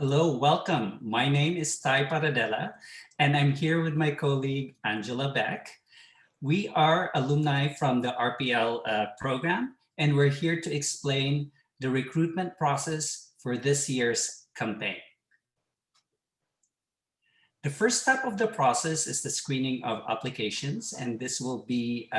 Hello, welcome. My name is Ty Paradela, and I'm here with my colleague Angela Beck. We are alumni from the RPL program, and we're here to explain the recruitment process for this year's campaign. The first step of the process is the screening of applications, and this will be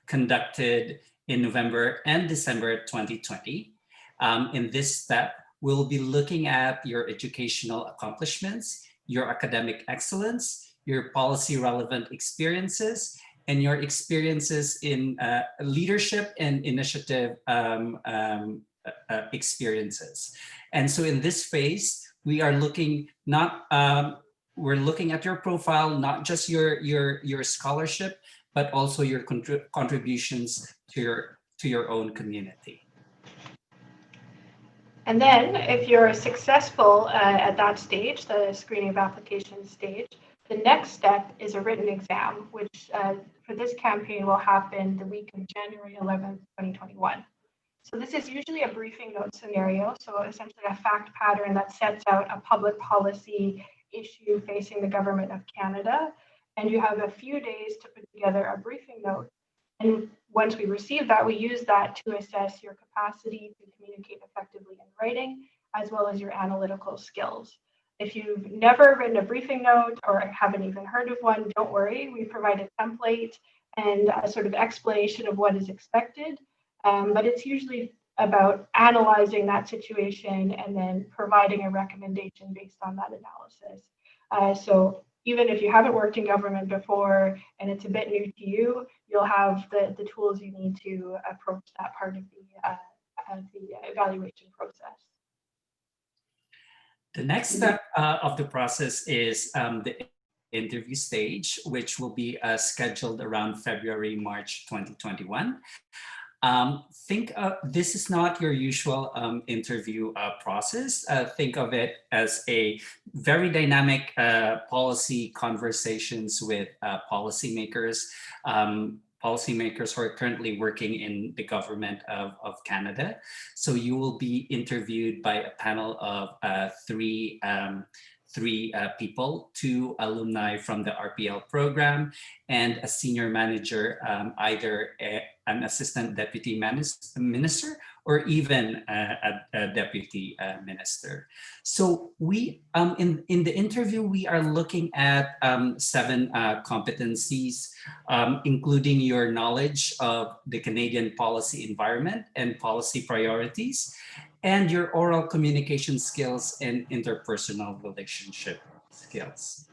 conducted in November and December 2020. In this step, we'll be looking at your educational accomplishments, your academic excellence, your policy relevant experiences, and your experiences in leadership and initiative experiences. And so in this phase, we are looking not we're looking at your profile, not just your scholarship, but also your contributions to your own community. And then if you're successful at that stage, the screening of applications stage, the next step is a written exam, which for this campaign will happen the week of January 11th, 2021. So this is usually a briefing note scenario, so essentially a fact pattern that sets out a public policy issue facing the government of Canada, and you have a few days to put together a briefing note. And once we receive that, we use that to assess your capacity to communicate effectively in writing, as well as your analytical skills. If you've never written a briefing note or haven't even heard of one, don't worry. We provide a template and a sort of explanation of what is expected, but it's usually about analyzing that situation and then providing a recommendation based on that analysis. So even if you haven't worked in government before and it's a bit new to you, you'll have the tools you need to approach that part of the evaluation process. The next step of the process is the interview stage, which will be scheduled around February, March 2021. This is not your usual interview process. Think of it as a very dynamic policy conversations with policymakers who are currently working in the government of Canada. So you will be interviewed by a panel of three people, 2 alumni from the RPL program and a senior manager, either an assistant deputy minister or even a deputy minister. So we, in the interview, we are looking at 7 competencies, including your knowledge of the Canadian policy environment and policy priorities, and your oral communication skills and interpersonal relationship skills.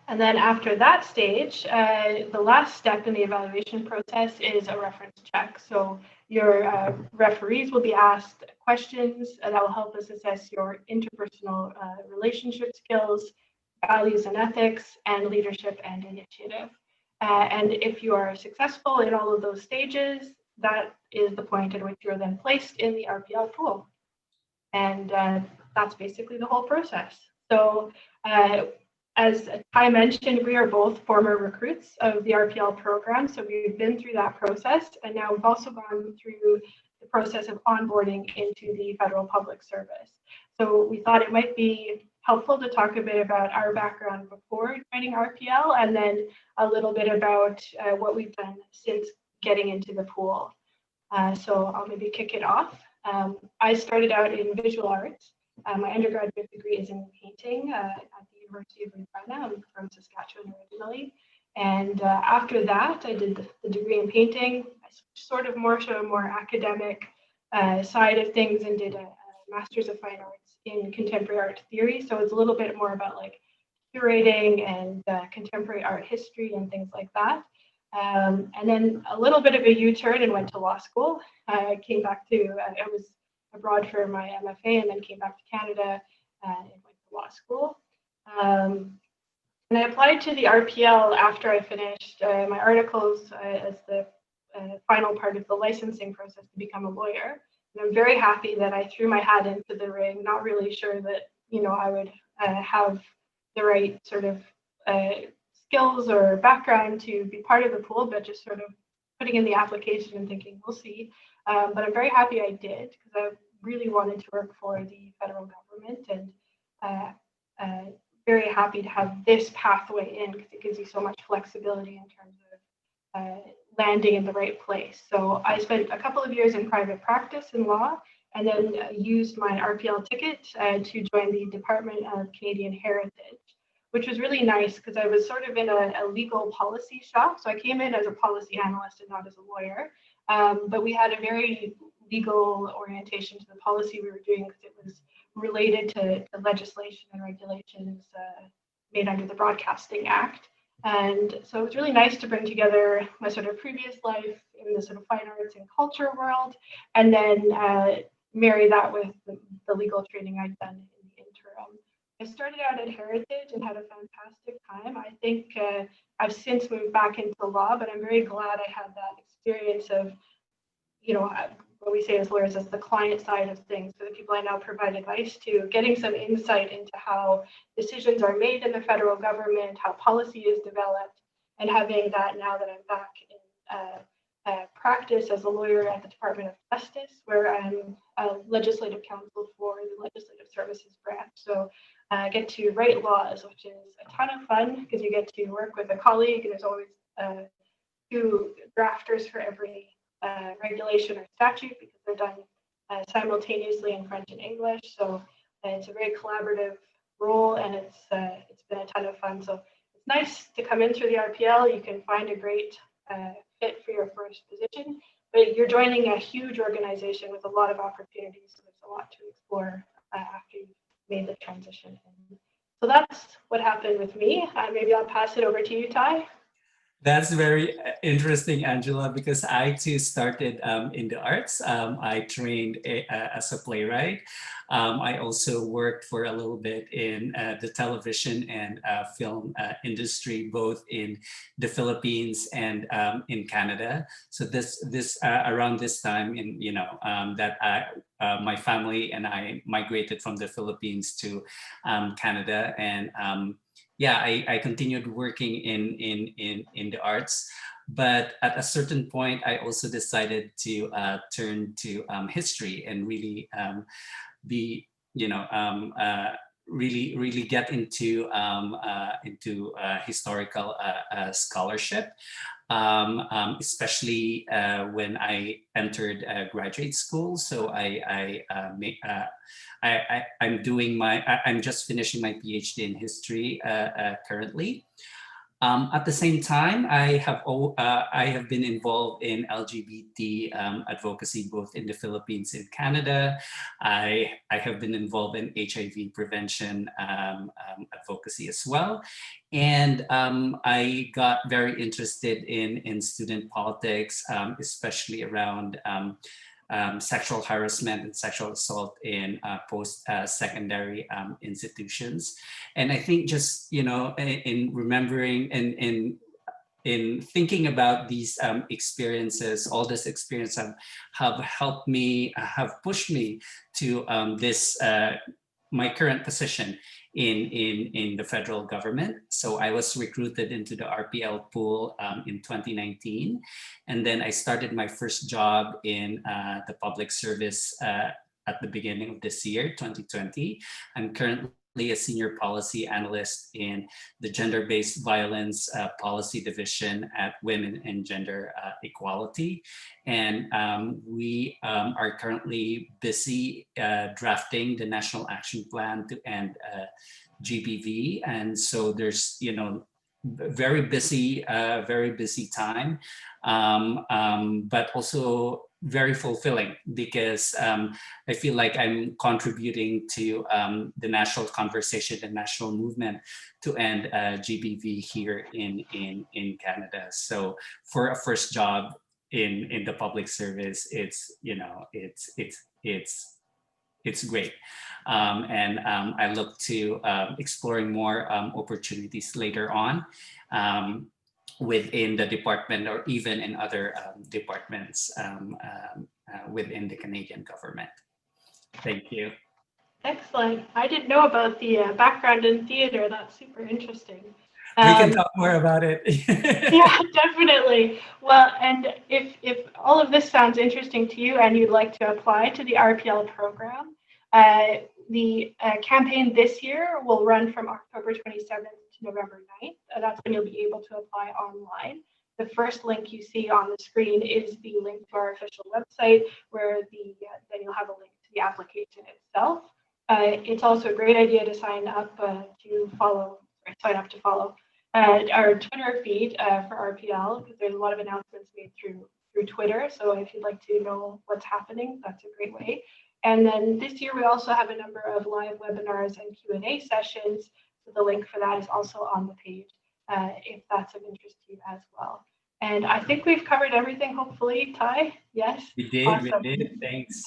And then after that stage, the last step in the evaluation process is a reference check. So your referees will be asked questions that will help us assess your interpersonal relationship skills, values and ethics, and leadership and initiative. And if you are successful in all of those stages, that is the point at which you're then placed in the RPL pool. And that's basically the whole process. So as I mentioned, we are both former recruits of the RPL program. So we've been through that process. And now we've also gone through the process of onboarding into the federal public service. So we thought it might be helpful to talk a bit about our background before joining RPL, and then a little bit about what we've done since getting into the pool. So I'll maybe kick it off. I started out in visual arts. My undergraduate degree is in painting at the University of Regina. I'm from Saskatchewan originally. And after that, I did the degree in painting. I sort of more to a more academic side of things and did a Master's of Fine Arts in Contemporary Art Theory. So it's a little bit more about like curating and contemporary art history and things like that. And then a little bit of a U-turn and went to law school. I came back to, I was abroad for my MFA and then came back to Canada and went to law school. And I applied to the RPL after I finished my articles as the final part of the licensing process to become a lawyer. And I'm very happy that I threw my hat into the ring, not really sure that, I would have the right sort of skills or background to be part of the pool, but just sort of putting in the application and thinking, we'll see. But I'm very happy I did, because really wanted to work for the federal government, and very happy to have this pathway in because it gives you so much flexibility in terms of landing in the right place. So I spent a couple of years in private practice in law, and then used my RPL ticket to join the Department of Canadian Heritage, which was really nice because I was sort of in a legal policy shop. So I came in as a policy analyst and not as a lawyer, but we had a very legal orientation to the policy we were doing because it was related to legislation and regulations made under the Broadcasting Act. And so it was really nice to bring together my sort of previous life in the sort of fine arts and culture world, and then marry that with the legal training I'd done in the interim. I started out at Heritage and had a fantastic time. I think I've since moved back into law, but I'm very glad I had that experience of, you know, what we say as lawyers as the client side of things, for the people I now provide advice to, getting some insight into how decisions are made in the federal government, how policy is developed, and having that now that I'm back in practice as a lawyer at the Department of Justice, where I'm a legislative counsel for the Legislative Services branch. So I get to write laws, which is a ton of fun because you get to work with a colleague, and there's always two drafters for every regulation or statute because they're done simultaneously in French and English. So it's a very collaborative role, and it's been a ton of fun. So it's nice to come in through the RPL. You can find a great fit for your first position, but you're joining a huge organization with a lot of opportunities. So there's a lot to explore after you've made the transition. So that's what happened with me. Maybe I'll pass it over to you, Ty. That's very interesting, Angela, because I too started in the arts. I trained as a playwright. I also worked for a little bit in the television and film industry, both in the Philippines and in Canada. So this around this time, in that my family and I migrated from the Philippines to Canada, and yeah, I continued working in the arts, but at a certain point, I also decided to turn to history and really be, really get into historical scholarship, especially when I entered graduate school. So I'm just finishing my PhD in history currently. At the same time, I have been involved in LGBT advocacy both in the Philippines and Canada. I have been involved in HIV prevention advocacy as well, and I got very interested in student politics, especially around sexual harassment and sexual assault in post-secondary institutions. And I think just, in remembering and in thinking about these experiences, all this experience have helped me, have pushed me to my current position in the federal government. So I was recruited into the RPL pool in 2019. And then I started my first job in the public service at the beginning of this year, 2020. I'm currently a senior policy analyst in the gender-based violence policy division at Women and Gender Equality. And we are currently busy drafting the National Action Plan to end GBV. And so there's, very busy time, but also very fulfilling because I feel like I'm contributing to the national conversation, the national movement to end GBV here in Canada. So for a first job in the public service, it's great. And I look to exploring more opportunities later on within the department or even in other departments within the Canadian government. Thank you. Excellent. I didn't know about the background in theater. That's super interesting. We can talk more about it. Yeah, definitely. Well, and if all of this sounds interesting to you and you'd like to apply to the RPL program, the campaign this year will run from October 27th to November 9th. That's when you'll be able to apply online. The first link you see on the screen is the link to our official website, where then you'll have a link to the application itself. It's also a great idea to sign up to follow our Twitter feed for RPL, because there's a lot of announcements made through Twitter. So if you'd like to know what's happening, that's a great way. And then this year we also have a number of live webinars and Q&A sessions. So the link for that is also on the page if that's of interest to you as well. And I think we've covered everything, hopefully, Ty. Yes. We did. Awesome. We did. Thanks.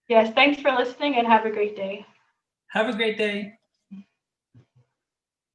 Yes. Thanks for listening and have a great day. Have a great day.